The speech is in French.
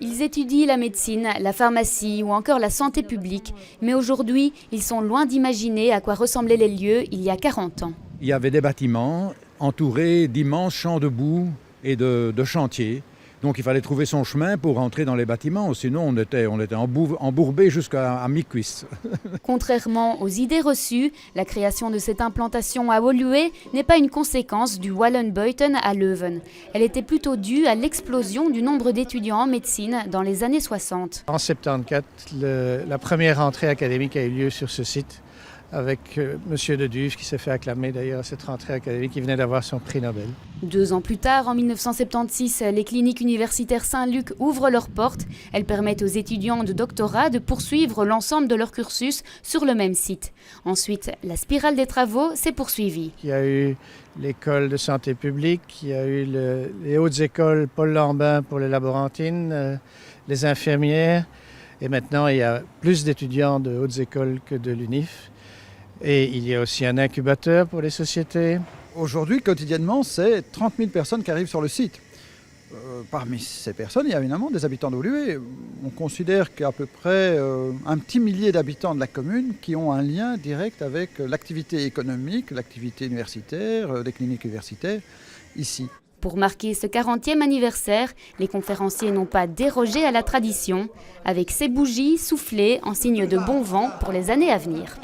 Ils étudient la médecine, la pharmacie ou encore la santé publique. Mais aujourd'hui, ils sont loin d'imaginer à quoi ressemblaient les lieux il y a 40 ans. Il y avait des bâtiments entourés d'immenses champs de boue et de chantiers. Donc il fallait trouver son chemin pour entrer dans les bâtiments, sinon on était embourbé jusqu'à mi-cuisse. Contrairement aux idées reçues, la création de cette implantation à Woluwe n'est pas une conséquence du Wallenbuiten à Leuven. Elle était plutôt due à l'explosion du nombre d'étudiants en médecine dans les années 60. En 1974, la première entrée académique a eu lieu sur ce site, avec M. de Duve, qui s'est fait acclamer d'ailleurs à cette rentrée académique, qui venait d'avoir son prix Nobel. 2 ans plus tard, en 1976, les cliniques universitaires Saint-Luc ouvrent leurs portes. Elles permettent aux étudiants de doctorat de poursuivre l'ensemble de leur cursus sur le même site. Ensuite, la spirale des travaux s'est poursuivie. Il y a eu l'école de santé publique, il y a eu les hautes écoles Paul Lambin pour les laborantines, les infirmières, et maintenant il y a plus d'étudiants de hautes écoles que de l'UNIF. Et il y a aussi un incubateur pour les sociétés. Aujourd'hui, quotidiennement, c'est 30 000 personnes qui arrivent sur le site. Parmi ces personnes, il y a évidemment des habitants de Woluwe. On considère qu'il y a à peu près un petit millier d'habitants de la commune qui ont un lien direct avec l'activité économique, l'activité universitaire, des cliniques universitaires, ici. Pour marquer ce 40e anniversaire, les conférenciers n'ont pas dérogé à la tradition, avec ces bougies soufflées en signe de bon vent pour les années à venir.